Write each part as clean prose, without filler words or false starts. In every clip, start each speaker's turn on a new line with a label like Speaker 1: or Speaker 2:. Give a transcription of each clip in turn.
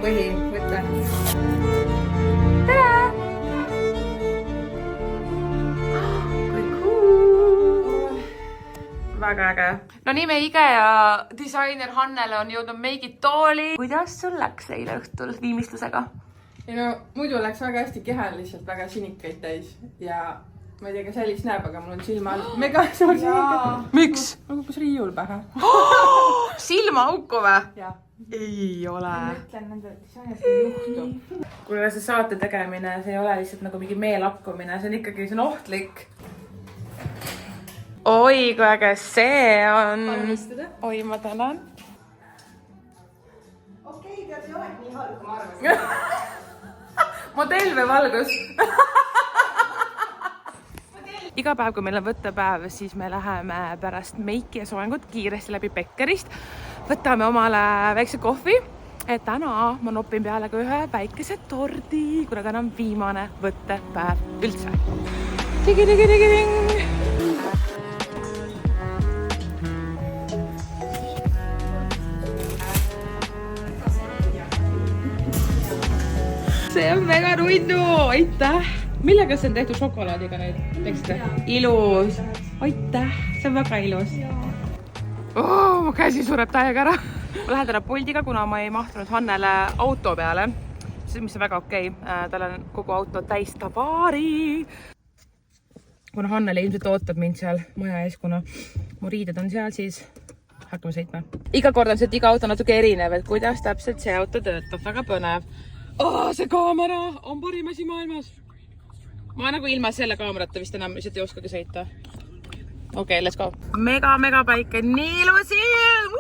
Speaker 1: põhi, võtta.
Speaker 2: Tere! Kui cool! Väga äge. No nii meie IKEA disainer Hannele on jõudnud meigid tooli. Kuidas sul läks eile õhtul viimistlusega?
Speaker 1: Ja no muidu läks väga hästi kehal, lihtsalt väga sinikaid täis ja ma ei tea, kas Alice näeb, aga mul on silma all mega suur sinikad.
Speaker 2: Miks?
Speaker 1: Mul kuppus riiul pähe.
Speaker 2: Silmaauku või?
Speaker 1: Jah.
Speaker 2: Ei ole.
Speaker 1: Ma ütlen nende disainerite juhtu.
Speaker 2: Kuule, see saate tegemine, see ei ole lihtsalt nagu mingi meelakkumine, see on ikkagi, see on ohtlik. Oi, kui äge see on.
Speaker 1: Palun istuda.
Speaker 2: Oi, ma tänan.
Speaker 1: Okei, tead, ei olegi nii halb, kui ma arvasin.
Speaker 2: Modell või valgus? Iga päev, kui meil on võttepäev, siis me läheme pärast meiki ja soengut kiiresti läbi Beckerist. Võtame omale väikse kohvi. Et täna ma nopin peale ka ühe väikese tordi, kuna täna on viimane võttepäev üldse. Digi-digi-digi-ding! See on mega nunnu, aitäh! Millega see on tehtud šokolaadiga nüüd? Ilus! Aitäh, see on väga ilus. Oh, mu käsi sureb täiega ära. Ma lähen täna Boltiga, kuna ma ei mahtunud Hannele auto peale, mis on väga okei. Tal on kogu auto täis tabaari. Kuna Hannele ilmselt ootab mind seal maja ees, kuna mu riided on seal, siis hakkame sõitma. Iga kord on see, et iga auto natuke erinev, et kuidas täpselt see auto töötab. Väga põnev. Oh, see kaamera on parim asi maailmas. Ma nagu ilma selle kaamerata vist enam lihtsalt ei oskagi sõita. Okei, let's go. Mega päike, nii ilus ilm!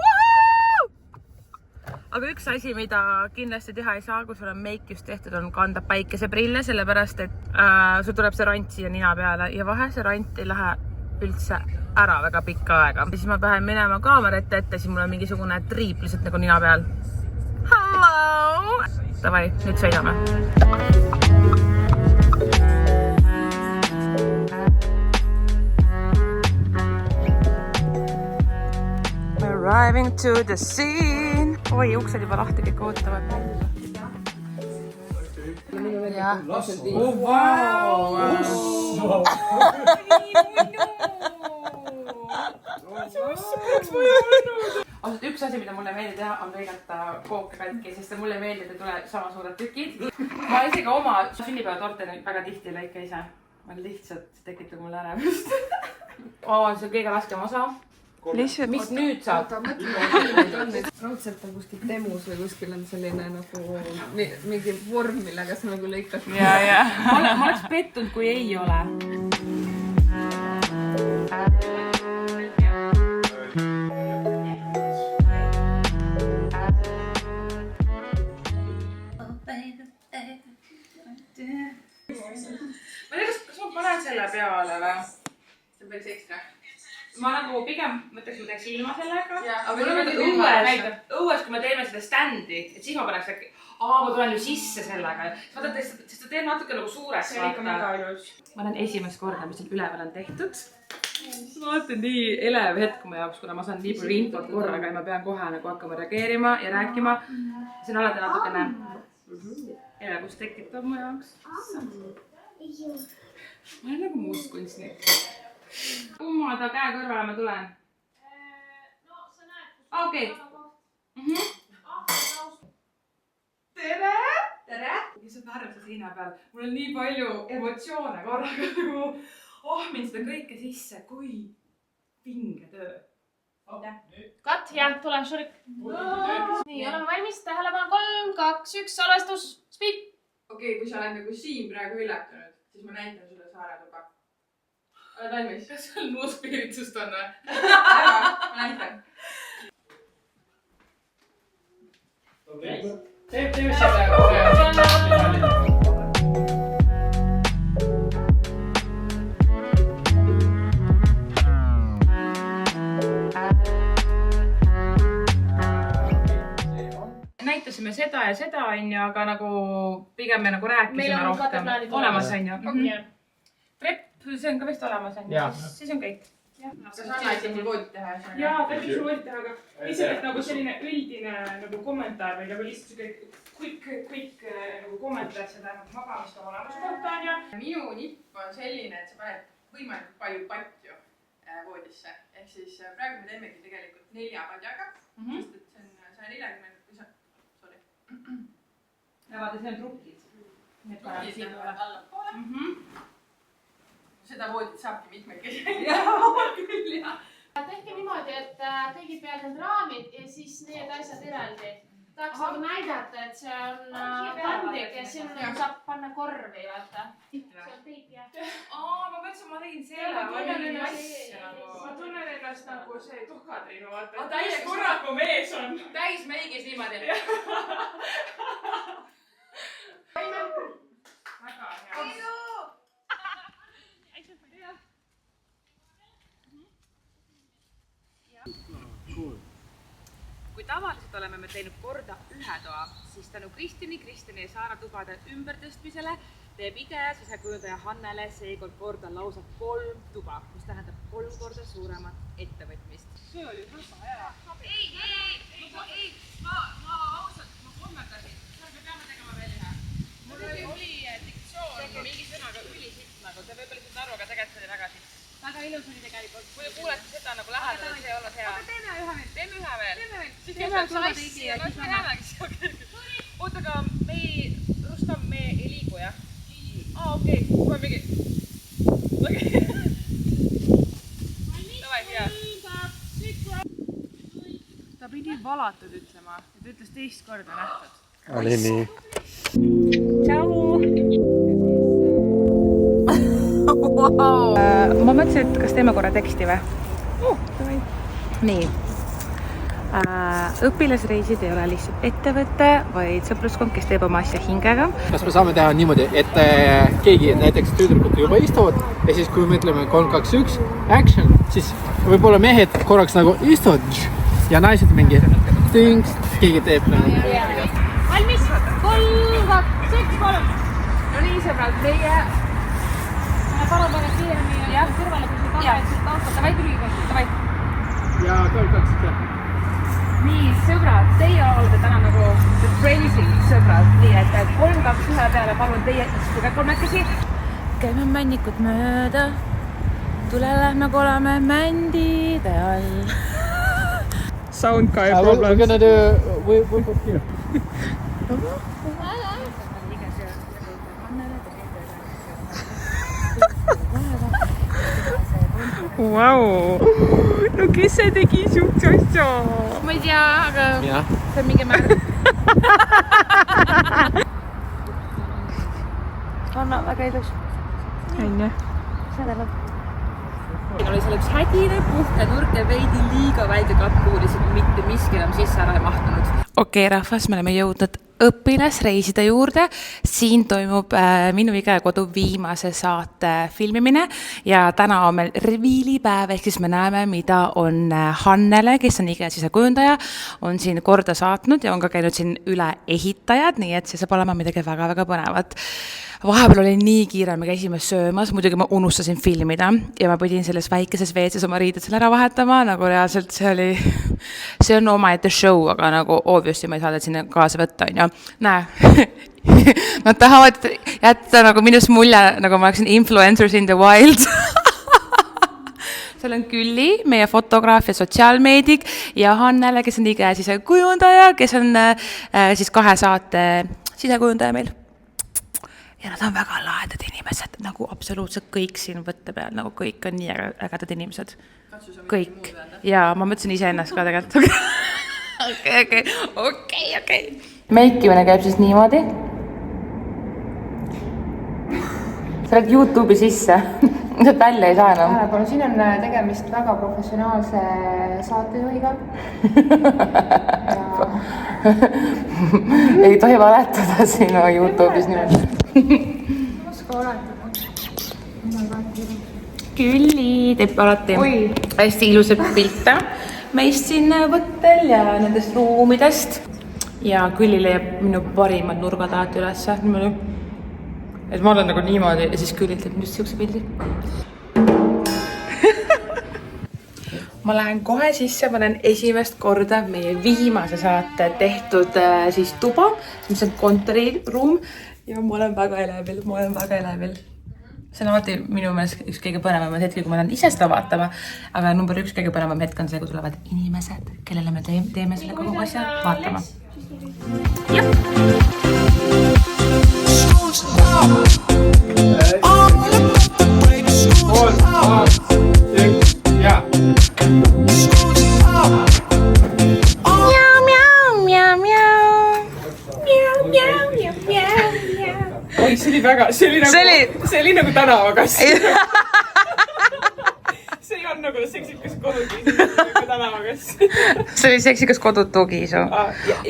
Speaker 2: Aga üks asi, mida kindlasti teha ei saa, kui sul on meik just tehtud, on kanda päikeseprille, sellepärast, et sul tuleb see rant siia nina peale ja vahe see rant ei lähe üldse ära väga pikka aega. Ja siis ma pean minema kaamera ette, siis mul on mingisugune triip lihtsalt nagu nina peal. Hello! Davai, nüüd sõidame. Arriving to the scene. Oi, uksed juba lahti, kõik ootavad. Ja. Oh, wow! Ausalt, üks asi, mida mulle meeldib teha, on lõigata kooke katki, sest mulle meeldib, et tuleb sama suured tükid. Ma isegi oma sünnipäevatorte väga tihti lõika ise. Ma lihtsalt tekitab mulle ärevust. See on kõige raskem osa. Mis nüüd saab?
Speaker 1: Raudselt on kuskil temus või kuskil on selline nagu mingi vorm, millega sa nagu lõikad.
Speaker 2: Ja. Ma oleks pettunud, kui ei ole. Ma ei tea, kas ma panen selle peale või?
Speaker 1: See on päris ekstra.
Speaker 2: Ma nagu pigem mõtleks, ma teeks ilma sellega.
Speaker 1: Aga
Speaker 2: mul on õues, kui me teeme seda standi, et siis ma paneks äkki, ma tulen ju sisse sellega. Sest ta teeb natuke nagu suureks.
Speaker 1: See on ikka väga ilus.
Speaker 2: Ma olen esimest korda, mis seal üleval on tehtud. Vaata nii elev hetk mu jaoks, kuna ma saan nii palju infot korraga ja ma pean kohe nagu hakkama reageerima ja rääkima. See on alati natukene elevust tekitab mu jaoks. Ma olen nagu muust kunstnik. Ummada käe kõrvale ma tulen. No, sa näed. Okei. Tere! Tere! Ja see värv see seina peal. Mul on nii palju emotsioone korraga. Mind seda kõike sisse. Kui vinge töö.
Speaker 3: Kat, jah, tule, šurik. Nii, oleme valmis. Tähelepanu 3, 2, 1, salvestus. Speed!
Speaker 1: Okei, kui sa oled nagu siin praegu üllatunud, siis ma näitan sulle saaretuba. Oled valmis?
Speaker 2: Kas seal nuuspiiritust on või?
Speaker 1: Ma näitan.
Speaker 4: Teeme selle.
Speaker 2: Näitasime seda ja seda, aga nagu pigem me nagu rääkisime
Speaker 3: Meil on
Speaker 2: rohkem.
Speaker 3: plaanid
Speaker 2: Olemas on ju.
Speaker 3: Okay.
Speaker 2: Prep, see on ka vist olemas on ju. Siis on kõik.
Speaker 1: kas Anna aitab mul voodit teha?
Speaker 2: jaa, ta võiks voodit teha, aga lihtsalt nagu selline üldine nagu kommentaar või nagu lihtsalt siuke quick nagu kommentaar seda magamist oma olemuse kohta on ja.
Speaker 1: Minu nipp on selline, et sa paned võimalikult palju patju voodisse. Ehk siis praegu me teemegi tegelikult 4 padjaga, sest et see on 140, sorry.
Speaker 3: Ja vaata, see on trukid.
Speaker 1: Trukid lähevad allapoole. Seda voodit saabki mitmekesi. Küll jah.
Speaker 3: Tehke niimoodi, et kõigipealt need raamid ja siis need asjad eraldi. Tahaks nagu näidata, et see on kandik ja sinna saab panna korvi, vaata. See on teip jah.
Speaker 2: Ma mõtlesin, ma tegin selle. Ma tunnen ennast nagu see tuhkatriinu, vaata. Täis korraku mees on.
Speaker 1: Täis meigis niimoodi.
Speaker 2: Väga hea. Kui tavaliselt oleme me teinud korda 1 toa, siis tänu Kristjani ja Saara tubade ümbertõstmisele teeb IKEA sisekujundaja Hannele seekord korda lausa 3 tuba, mis tähendab 3 korda suuremat ettevõtmist. See oli väga hea. Ei, ma ausalt, ma kommendasin. Me peame tegema veel ühe. Mul oli diktsioon mingi sõnaga ülisitt nagu, te võib-olla ei aru, aga tegelikult see oli väga sitt. Väga ilus oli tegelikult. Kui te kuulete seda nagu lähedal, see ei ole hea. Aga teeme ühe veel. Teeme ühe veel. Teeme sassi ja siis me jäämegi seal. Oota, aga Rustam, me ei liigu, jah? Okei. Kohe mingi... Davai, hea. Ta pidi valatud ütlema. Ta ütles teist korda nähtud.
Speaker 5: Oli nii.
Speaker 2: Tšau! Wow. Ma mõtlesin, et kas teeme korra teksti või? Nii. Õpilasreisid ei ole lihtsalt ettevõte, vaid sõpruskond, kes teeb oma asja hingega.
Speaker 5: Kas me saame teha niimoodi, et keegi näiteks tüdrukud juba istuvad ja siis kui me ütleme 3, 2, 1, action, siis võib-olla mehed korraks nagu istuvad ja naised mingi tünks, keegi teeb nagu.
Speaker 3: Valmis? 3, 2, 1, 3.
Speaker 2: No nii sõbrad, meie...
Speaker 3: Palun pane kiiremini ja kõrvale, kui see tagasi taustada. Davai, tuli kogu. Davai.
Speaker 5: Ja 3, 2, 1.
Speaker 2: Nii, sõbrad, teie olete täna nagu the crazy sõbrad. Nii, et 3, 2, 1 peale palun teie istuge 3-kesi. Käime männikut mööda. Tule lähme kolame mändide all. Sound guy problems.
Speaker 5: We're gonna do... We'll put here.
Speaker 2: Vau! No kes see tegi siukse asja? Ma ei tea, aga see on mingi määr. Anna, väga ilus. Õnne. Seda lõpp. Oli seal üks hädine puhke nurk ja veidi liiga väike kapp, kuhu lihtsalt mitte miski enam sisse ära ei mahtunud. Okei, rahvas, me oleme jõudnud õpilasreiside juurde. Siin toimub minu IKEA kodu viimase saate filmimine ja täna on meil reviilipäev, ehk siis me näeme, mida on Hannele, kes on IKEA sisekujundaja, on siin korda saatnud ja on ka käinud siin üle ehitajad, nii et see saab olema midagi väga-väga põnevat. Vahepeal oli nii kiire, me käisime söömas, muidugi ma unustasin filmida ja ma pidin selles väikeses WC-s oma riided selle ära vahetama, nagu reaalselt see on omaette show, aga nagu obviously ma ei saa sinna kaasa võtta, on ju. Näe, nad tahavad jätta nagu minust mulje, nagu ma oleksin influencers in the wild. Seal on Külli, meie fotograaf ja sotsiaalmeedik ja Hannele, kes on IKEA sisekujundaja, kes on siis 2 saate sisekujundaja meil. Ja nad on väga lahedad inimesed, nagu absoluutselt kõik siin võtte peal, nagu kõik on nii ägedad inimesed. Kõik. Ja ma mõtlesin ise ennast ka tegelikult. Okei. Meikimine käib siis niimoodi. Sa oled YouTube'i sisse. Sa välja ei saa enam.
Speaker 6: Tähelepanu, siin on tegemist väga professionaalse saatejuhiga.
Speaker 2: Ei tohi valetada sinu YouTube'is niimoodi.
Speaker 6: Oska oletada.
Speaker 2: Külli teeb alati hästi ilusad pilte meist siin võttel ja nendest ruumidest. Ja Külli leiab minu parimad nurgad alati ülesse. Niimoodi. Et ma olen nagu niimoodi ja siis Külli teeb just siukse pildi. ma lähen kohe sisse, ma näen esimest korda meie viimase saate tehtud siis tuba, mis on kontoriruum ja ma olen väga elevil. See on alati minu meelest üks kõige põnevamaid hetki, kui ma lähen ise seda vaatama, aga number 1 kõige põnevam hetk on see, kui tulevad inimesed, kellele me teeme selle kogu asja vaatama. Oi, see oli nagu tänavakass. See ei on nagu seksikas kodukiisu, nagu tänavakass. See oli seksikas kodutugiisu.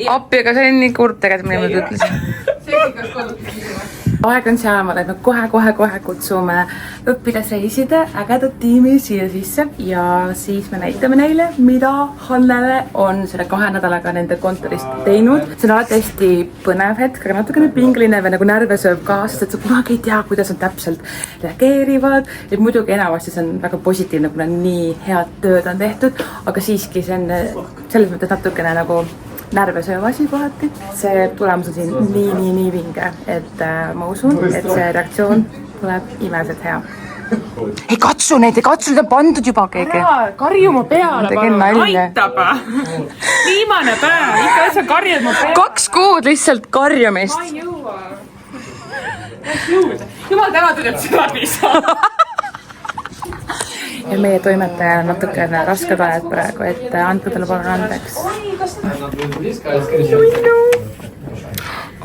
Speaker 2: Appi, aga see oli nii kurb tegelikult, mida ma ütlesin. Seksikas kodukiisu. Aeg on sealmaal, et me kohe kutsume õpilasreiside ägedat tiimi siia sisse ja siis me näitame neile, mida Hannele on selle 2 nädalaga nende kontorist teinud. See on alati hästi põnev hetk, aga natukene pingeline või nagu närvesööv ka, sest et sa kunagi ei tea, kuidas nad täpselt reageerivad. Ja muidugi enamasti see on väga positiivne, kuna nii head tööd on tehtud, aga siiski see on selles mõttes natukene nagu närvesööv asi kohati. See tulemus on siin nii vinge, et ma usun, et see reaktsioon tuleb imeselt hea. Ei katsu neid, need on pandud juba keegi. Karju mu peale, aitab. Viimane päev, ikka üldse karjud mu peale. 2 kuud lihtsalt karjumist. Ma ei jõua. Jumal tänatud, et see läbi saab. Ja meie toimetaja on natukene rasked ajad praegu, et andke talle palun andeks.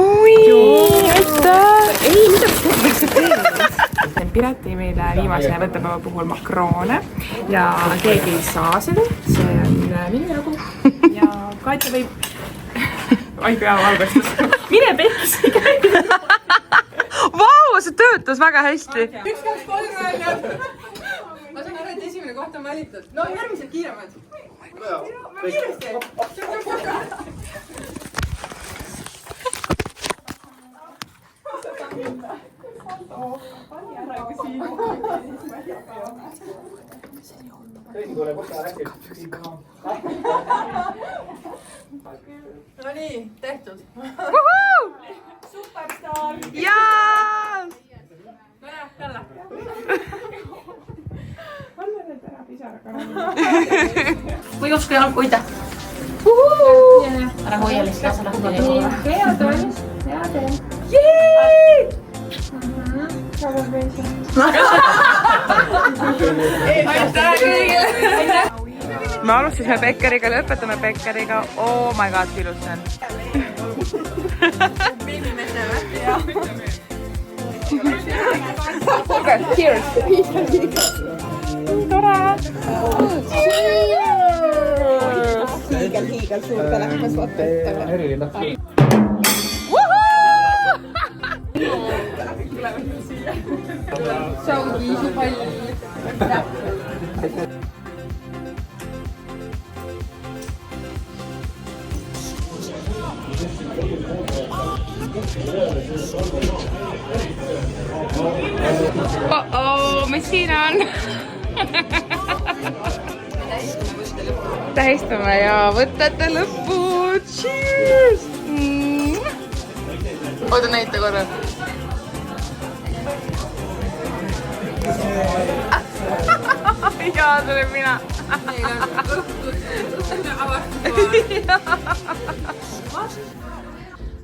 Speaker 2: Oi, aitäh! Ei, mida võiks see teha? Piret tõi meile viimase võttepäeva puhul makroone ja keegi ei saa seda, see on minu jagu ja Katja võib... Ai, pea valgestus. Mine pekki käi! Vau, see töötas väga hästi!
Speaker 1: 1, 2, 3 välja! Ma saan aru, et esimene koht on valitud. No järgmised kiiremad. Ma kiiresti. No nii, tehtud. Superstar.
Speaker 2: Jaa!
Speaker 1: Nojah, jälle.
Speaker 3: Või usko jalg hoida. Ära hoia lihtsalt, sa lahti ei ole.
Speaker 6: Hea toimus, hea teen.
Speaker 2: Me alustasime Bekkeriga, lõpetame Bekkeriga. Oh my god, kui ilus see on.
Speaker 1: Beebimese või? Jah.
Speaker 6: Okay, cheers.
Speaker 2: Tore!
Speaker 6: Hiigel suurte lähmas vaata.
Speaker 1: Saugiisu pall.
Speaker 2: Oh, mis siin on? Tähistame ja võtate lõppu. Cheers! Oota, näita korra. Jaa, see olen mina.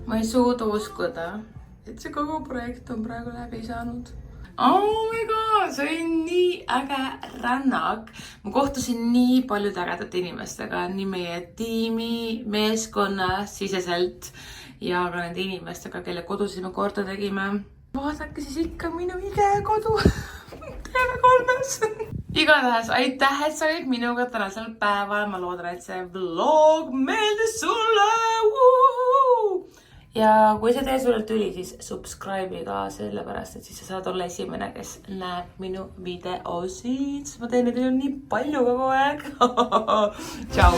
Speaker 2: Ma ei suuda uskuda, et see kogu projekt on praegu läbi saanud. Oh my god, see oli nii äge rännak. Ma kohtusin nii paljude ägedate inimestega, nii meie tiimi, meeskonna siseselt ja ka nende inimestega, kelle kodusid me korda tegime. Vaadake siis ikka minu ige kodu TV3-s. Igatahes aitäh, et sa olid minuga tänasel päeval. Ma loodan, et see vlog meeldis sulle. Ja kui see tee sulle tuli, siis subscribe'i ka sellepärast, et siis sa saad olla esimene, kes näeb minu videosid. Ma teen neid nii palju kogu aeg. Tšau!